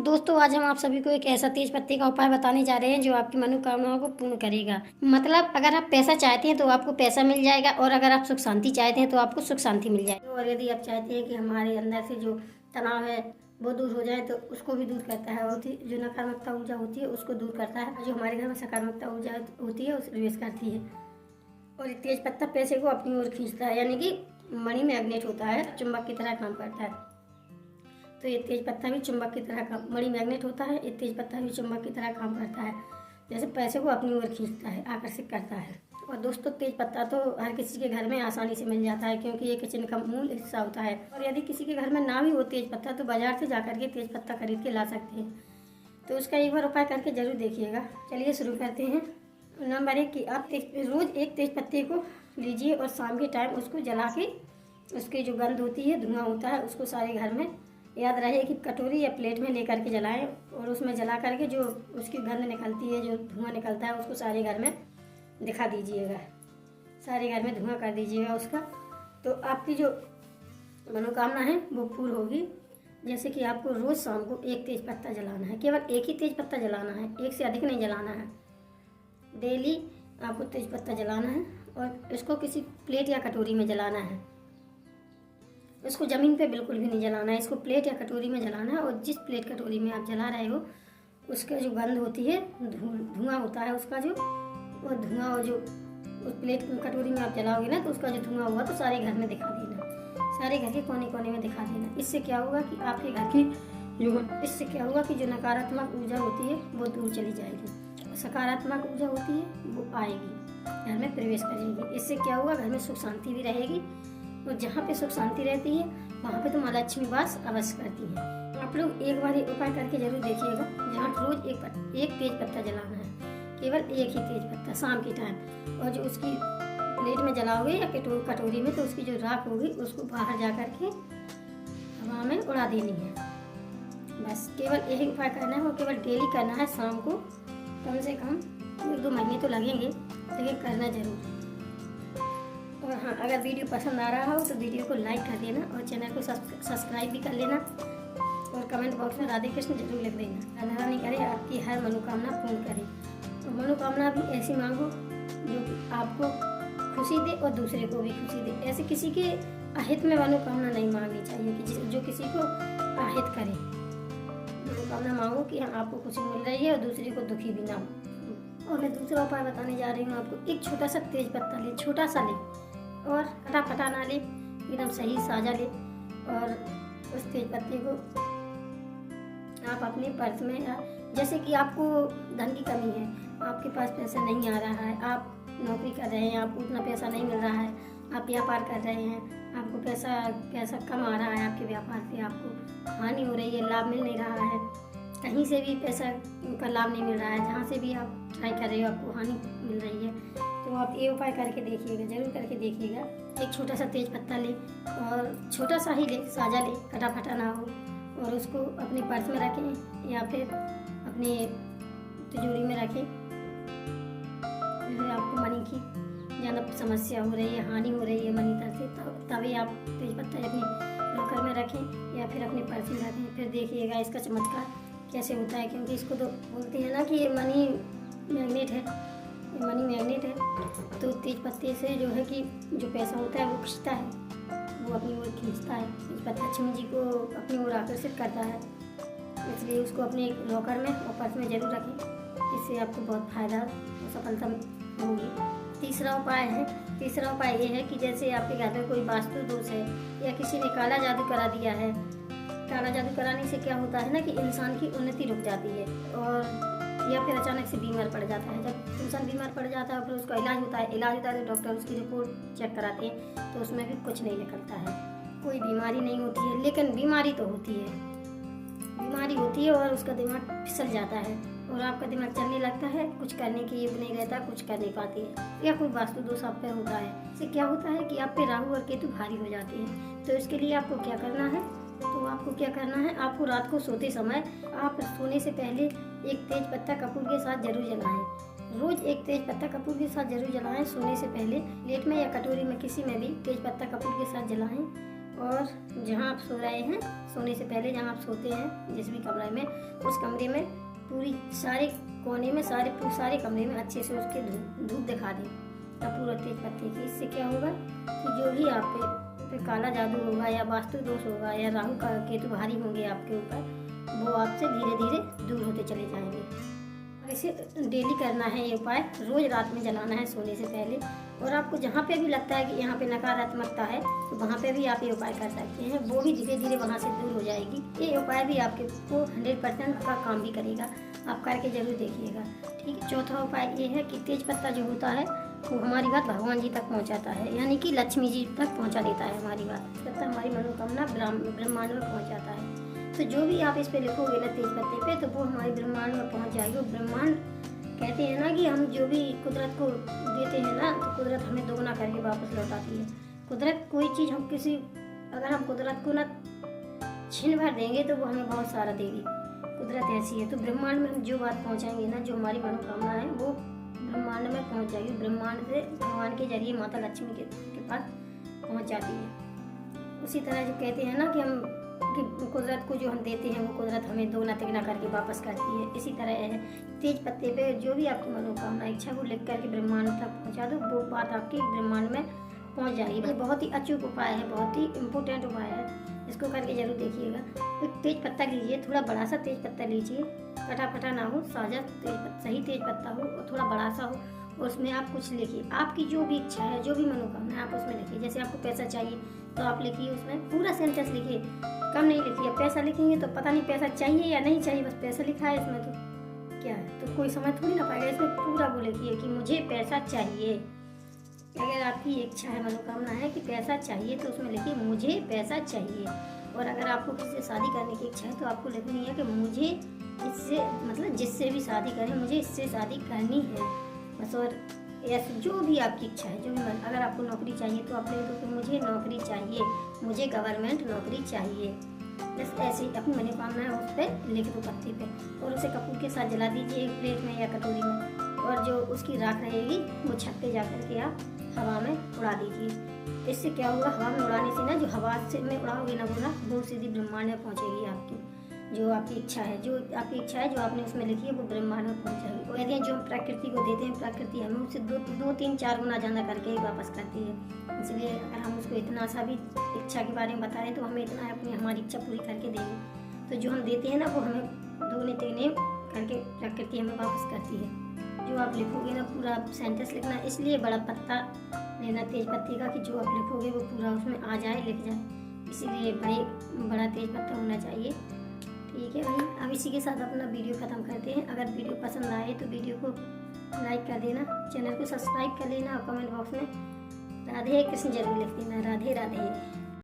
दोस्तों आज हम आप सभी को एक ऐसा तेज पत्ते का उपाय बताने जा रहे हैं जो आपकी मनोकामनाओं को पूर्ण करेगा। मतलब अगर आप पैसा चाहते हैं तो आपको पैसा मिल जाएगा, और अगर आप सुख शांति चाहते हैं तो आपको सुख शांति मिल जाएगी। और यदि आप चाहते हैं कि हमारे अंदर से जो तनाव है वो दूर हो जाए तो उसको भी दूर करता है, और जो नकारात्मकता ऊर्जा होती है उसको दूर करता है। जो हमारे घर में सकारात्मकता ऊर्जा होती है उसे प्रवेश करती है। और तेज पत्ता पैसे को अपनी ओर खींचता है, यानी कि मनी मैग्नेट होता है, चुंबक की तरह काम करता है। तो ये तेज पत्ता भी चुंबक की तरह काम, मणि मैग्नेट होता है, ये तेज पत्ता भी चुंबक की तरह काम करता है। जैसे पैसे को अपनी ओर खींचता है, आकर्षित करता है। और दोस्तों तेज पत्ता तो हर किसी के घर में आसानी से मिल जाता है, क्योंकि ये किचन का मूल हिस्सा होता है। और यदि किसी के घर में ना भी हो तेज पत्ता तो बाजार से जाकर के तेज पत्ता खरीद के ला सकते हैं। तो उसका एक बार उपाय करके जरूर देखिएगा। चलिए शुरू करते हैं। नंबर 1 कि आप रोज एक तेज पत्ते को लीजिए और शाम के टाइम उसको जला के उसकी जो गंध होती है, धुआं होता है, उसको सारे घर में, याद रहे कि कटोरी या प्लेट में लेकर के जलाएं, और उसमें जला करके जो उसकी गंध निकलती है, जो धुआं निकलता है, उसको सारे घर में दिखा दीजिएगा। सारे घर में धुआं कर दीजिएगा उसका। तो आपकी जो मनोकामना है वो पूर्ण होगी। जैसे कि आपको रोज़ शाम को एक तेज पत्ता जलाना है, केवल एक ही तेज पत्ता जलाना है, एक से अधिक नहीं जलाना है। डेली आपको तेज पत्ता जलाना है और इसको किसी प्लेट या कटोरी में जलाना है। इसको ज़मीन पे बिल्कुल भी नहीं जलाना है, इसको प्लेट या कटोरी में जलाना है। और जिस प्लेट कटोरी में आप जला रहे हो उसका जो गंध होती है, धुआं होता है उसका जो, और धुआं और जो उस प्लेट कटोरी में आप जलाओगे ना तो उसका जो धुआं हुआ तो सारे घर में दिखा देना, सारे घर के कोने कोने में दिखा देना। इससे क्या होगा कि आपके घर की जो नकारात्मक ऊर्जा होती है वो दूर चली जाएगी, सकारात्मक ऊर्जा होती है वो आएगी, घर में प्रवेश करेगी। इससे क्या होगा, घर में सुख शांति भी रहेगी। और जहाँ पे सुख शांति रहती है वहाँ पे तो माँ लक्ष्मी वास अवश्य करती है। आप लोग एक बार ये उपाय करके जरूर देखिएगा। जहाँ रोज एक तेज पत्ता जलाना है, केवल एक ही तेज पत्ता शाम के टाइम। और जो उसकी प्लेट में जलाओगे या कटोरी में तो उसकी जो राख होगी उसको बाहर जा कर के हवा में उड़ा देनी है। बस केवल यही उपाय करना है, वो केवल डेली करना है शाम को। कम से कम 1-2 महीने तो लगेंगे, लेकिन करना जरूर। और हाँ, अगर वीडियो पसंद आ रहा हो तो वीडियो को लाइक कर देना और चैनल को सब्सक्राइब भी कर लेना। और कमेंट बॉक्स में राधे कृष्ण जरूर लिख देना। राधा रानी करे आपकी हर मनोकामना पूर्ण करे। और मनोकामना भी ऐसी मांगो जो आपको खुशी दे और दूसरे को भी खुशी दे। ऐसे किसी के अहित में मनोकामना नहीं मांगनी चाहिए कि जो किसी को अहित करे। मनोकामना मांगो कि हाँ आपको खुशी मिल रही है और दूसरे को दुखी भी ना हो। और मैं दूसरा उपाय बताने जा रही हूँ आपको। एक छोटा सा तेज पत्ता ले, छोटा सा ले, और कटा फटा ना ले, एकदम सही साजा ले। और उस तेज पत्ते को आप अपने पर्स में, जैसे कि आपको धन की कमी है, आपके पास पैसा नहीं आ रहा है, आप नौकरी कर रहे हैं, आपको उतना पैसा नहीं मिल रहा है, आप व्यापार कर रहे हैं, आपको पैसा कम आ रहा है, आपके व्यापार से आपको हानि हो रही है, लाभ मिल नहीं रहा है, कहीं से भी पैसा का लाभ नहीं मिल रहा है, जहाँ से भी आप ट्राई कर रहे हो आपको हानि मिल रही है, तो आप ये उपाय करके देखिएगा, जरूर करके देखिएगा। एक छोटा सा तेज पत्ता ले, और छोटा सा ही ले, साजा ले, कटा फटा ना हो, और उसको अपने पर्स में रखें या फिर अपने तिजोरी में रखें। जैसे आपको मनी की ज़्यादा समस्या हो रही है, हानि हो रही है मनी तरफ से, तभी आप तेज पत्ता अपने लॉकर में रखें या फिर अपने पर्स में रखें। फिर देखिएगा इसका चमत्कार कैसे होता है, क्योंकि इसको तो बोलते हैं ना कि ये मनी मैग्नेट है, मनी मैग्नेट है। तो तेज पत्ते से जो है कि जो पैसा होता है वो खींचता है, वो अपनी ओर खींचता है। तेज पत्ता लक्ष्मी जी को अपनी ओर आकर्षित करता है, इसलिए उसको अपने लॉकर में और पर्स में जरूर रखें। इससे आपको बहुत फायदा और सफलता होगी। तीसरा उपाय ये है कि जैसे आपके घर में कोई वास्तु दोष है या किसी ने काला जादू करा दिया है। काला जादू कराने से क्या होता है ना कि इंसान की उन्नति रुक जाती है, और या फिर अचानक से बीमार पड़ जाता है। जब इंसान बीमार पड़ जाता है फिर उसका इलाज होता है तो डॉक्टर उसकी रिपोर्ट चेक कराते हैं तो उसमें भी कुछ नहीं निकलता है, कोई बीमारी नहीं होती है। लेकिन बीमारी तो होती है, और उसका दिमाग फिसल जाता है और आपका दिमाग चलने लगता है, कुछ करने की योग नहीं रहता, कुछ कर नहीं पाते हैं, या कोई वास्तु दोष आप पे होता है। इससे क्या होता है कि आप पे राहु और केतु भारी हो जाते हैं। तो इसके लिए आपको क्या करना है, आपको रात को सोते समय, आप सोने से पहले एक तेज पत्ता कपूर के साथ जरूर जलाएं। रोज एक तेज पत्ता कपूर के साथ जरूर जलाएं। सोने से पहले प्लेट में या कटोरी में किसी में भी तेज पत्ता कपूर के साथ जलाएं। और जहाँ आप सो रहे हैं, सोने से पहले जहाँ आप सोते हैं जिस भी कमरे में, उस कमरे में पूरी सारे कोने में सारे कमरे में अच्छे से उसके धूप दिखा दें कपूर और तेज पत्ते की। इससे क्या होगा कि जो भी आप पे काला जादू होगा या वास्तु दोष होगा या राहु का केतु भारी होंगे आपके ऊपर, वो आपसे धीरे धीरे दूर होते चले जाएंगे। इसे डेली करना है ये उपाय, रोज रात में जलाना है सोने से पहले। और आपको जहाँ पे भी लगता है कि यहाँ पे नकारात्मकता है तो वहाँ पे भी आप ये उपाय कर सकते हैं, वो भी धीरे धीरे वहाँ से दूर हो जाएगी। ये उपाय भी आपके को 100% का काम भी करेगा, आप करके जरूर देखिएगा। ठीक है। चौथा उपाय ये है कि तेज पत्ता जो होता है वो हमारी बात भगवान जी तक पहुँचाता है, यानी कि लक्ष्मी जी तक पहुँचा देता है हमारी बात। पत्ता हमारी मनोकामना ब्रह्मांड में पहुँचाता है। तो जो भी आप इस पे लिखोगे ना तेज पत्ते पे, तो वो हमारे ब्रह्मांड में पहुंच जाएगी। ब्रह्मांड कहते हैं ना कि हम जो भी कुदरत को देते हैं ना, तो कुदरत हमें दोगुना करके वापस लौटाती है। कुदरत कोई चीज़ हम अगर हम कुदरत को ना छीन भर देंगे तो वो हमें बहुत सारा देगी। कुदरत ऐसी है। तो ब्रह्मांड में हम जो बात पहुँचाएंगे ना, जो हमारी मनोकामना है, वो ब्रह्मांड में पहुँच जाएगी। ब्रह्मांड से भगवान के जरिए माता लक्ष्मी के पास पहुँच जाती है। उसी तरह जो कहते हैं ना कि कुदरत को जो हम देते हैं वो कुदरत हमें दोगुना तिगुना करके वापस करती है। इसी तरह है तेज पत्ते पे जो भी आपकी मनोकामना इच्छा वो लिख करके ब्रह्मांड तक पहुंचा दो, वो बात आपकी ब्रह्मांड में पहुंच जाएगी। ये बहुत ही अचूक उपाय है, बहुत ही इम्पोर्टेंट उपाय है, इसको करके जरूर देखिएगा। एक तेज पत्ता लीजिए, थोड़ा बड़ा सा तेज पत्ता लीजिए, कटा फटा ना हो, साझा सही तेज पत्ता हो और थोड़ा बड़ा सा हो। और उसमें आप कुछ लिखिए, आपकी जो भी इच्छा है, जो भी मनोकामना है आप उसमें लिखिए। जैसे आपको पैसा चाहिए तो आप लिखिए, उसमें पूरा सेंटेंस लिखिए, कम नहीं लिखिए। पैसा लिखेंगे तो पता नहीं पैसा चाहिए या नहीं चाहिए, बस पैसा लिखा है इसमें तो क्या है, तो कोई समझ थोड़ी ना पाएगा। इसमें पूरा वो लिखिए कि मुझे पैसा चाहिए। अगर आपकी इच्छा है, मनोकामना है कि पैसा चाहिए, तो उसमें लिखिए मुझे पैसा चाहिए। और अगर आपको किसी से शादी करने की इच्छा है तो आपको लिखनी है कि मुझे इससे, मतलब जिससे भी शादी करें, मुझे इससे शादी करनी है बस। और ऐसे जो भी आपकी इच्छा है, जो भी अगर आपको नौकरी चाहिए तो आप लिख दो कि मुझे नौकरी चाहिए, मुझे गवर्नमेंट नौकरी चाहिए। बस ऐसे ही अपनी मनोकामना है उस पर लिख दो पत्ते पे, और उसे कपूर के साथ जला दीजिए एक प्लेट में या कटोरी में। और जो उसकी राख रहेगी वो छत पे जा करके आप हवा में उड़ा दीजिए। इससे क्या होगा, हवा में उड़ाने से ना, जो हवा से में उड़ाओगे ना बोला, वो सीधी ब्रह्मांड में पहुँचेगी। आपकी जो आपकी इच्छा है, जो आपने उसमें लिखी है, वो ब्रह्मांड में पहुँच जाएगी। और यदि जो हम प्रकृति को देते हैं, प्रकृति हमें उससे 2, 3, 4 गुना ज़्यादा करके ही वापस करती है। इसलिए अगर हम उसको इतना सा भी इच्छा के बारे में बता रहे हैं तो हमें इतना हमारी इच्छा पूरी करके देंगे। तो जो हम देते हैं ना, वो हमें दोगुने तिगुने करके प्रकृति हमें वापस करती है। जो आप लिखोगे ना, पूरा सेंटेंस लिखना, इसलिए बड़ा पत्ता लेना तेज पत्ते का, कि जो आप लिखोगे वो पूरा उसमें आ जाए, लिख जाए। इसीलिए बड़ा तेज पत्ता होना चाहिए। ठीक है भाई, अब इसी के साथ अपना वीडियो ख़त्म करते हैं। अगर वीडियो पसंद आए तो वीडियो को लाइक कर देना, चैनल को सब्सक्राइब कर लेना और कमेंट बॉक्स में राधे कृष्ण जरूर लिख देना। राधे राधे।